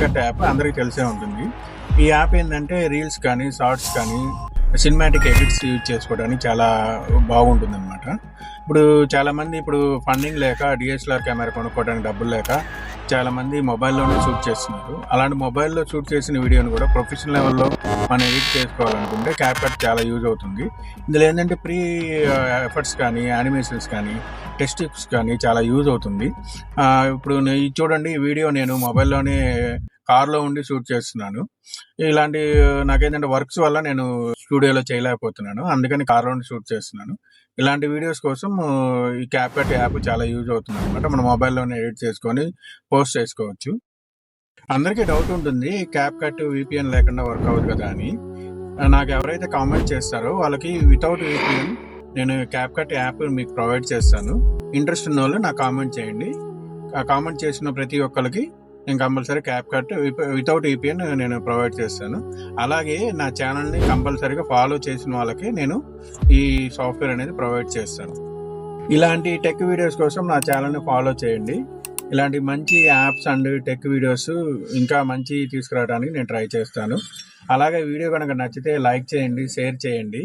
Cut app అందరికీ తెలిసే ఉంటుంది. ఈ యాప్ ఏంటంటే రీల్స్ కానీ, షార్ట్స్ కానీ, సినిమాటిక్ ఎడిట్స్ యూజ్ చేసుకోవడానికి చాలా బాగుంటుందన్నమాట. ఇప్పుడు చాలామంది ఫండింగ్ లేక డిఎస్ఎల్ఆర్ కెమెరా కొనుక్కోవడానికి డబ్బులు లేక చాలామంది మొబైల్లోనే షూట్ చేస్తున్నారు. అలాంటి మొబైల్లో షూట్ చేసిన వీడియోని కూడా ప్రొఫెషనల్ లెవెల్లో మనం ఎడిట్ చేసుకోవాలనుకుంటే క్యాప్కట్ చాలా యూజ్ అవుతుంది. ఇందులో ఏంటంటే ప్రీ ఎఫర్ట్స్ కానీ, యానిమేషన్స్ కానీ, టెక్స్ట్ టిప్స్ కానీ చాలా యూజ్ అవుతుంది. ఇప్పుడు ఇది చూడండి, ఈ వీడియో నేను మొబైల్లోనే కార్లో ఉండి షూట్ చేస్తున్నాను. ఇలాంటి నాకేంటంటే వర్క్స్ వల్ల నేను స్టూడియోలో చేయలేకపోతున్నాను. అందుకని కార్లో ఉండి షూట్ చేస్తున్నాను. ఇలాంటి వీడియోస్ కోసం ఈ క్యాప్కట్ యాప్ చాలా యూజ్ అవుతుంది అనమాట. మన మొబైల్లోనే ఎడిట్ చేసుకొని పోస్ట్ చేసుకోవచ్చు. అందరికీ డౌట్ ఉంటుంది, క్యాప్కట్ విపిఎన్ లేకుండా వర్క్ అవ్వదు కదా అని. నాకు ఎవరైతే కామెంట్ చేస్తారో వాళ్ళకి వితౌట్ విపిఎన్ నేను క్యాప్కట్ యాప్ మీకు ప్రొవైడ్ చేస్తాను. ఇంట్రెస్ట్ ఉన్న వాళ్ళు నాకు కామెంట్ చేయండి. ఆ కామెంట్ చేసిన ప్రతి ఒక్కరికి నేను కంపల్సరీ క్యాప్కట్ వితౌట్ విపిఎన్ నేను ప్రొవైడ్ చేస్తాను. అలాగే నా ఛానల్ని కంపల్సరీగా ఫాలో చేసిన వాళ్ళకి నేను ఈ సాఫ్ట్వేర్ అనేది ప్రొవైడ్ చేస్తాను. ఇలాంటి టెక్ వీడియోస్ కోసం నా ఛానల్ని ఫాలో చేయండి. ఇలాంటి మంచి యాప్స్ అండ్ టెక్ వీడియోస్ ఇంకా మంచి తీసుకురావడానికి నేను ట్రై చేస్తాను. అలాగే వీడియో కనుక నచ్చితే లైక్ చేయండి, షేర్ చేయండి.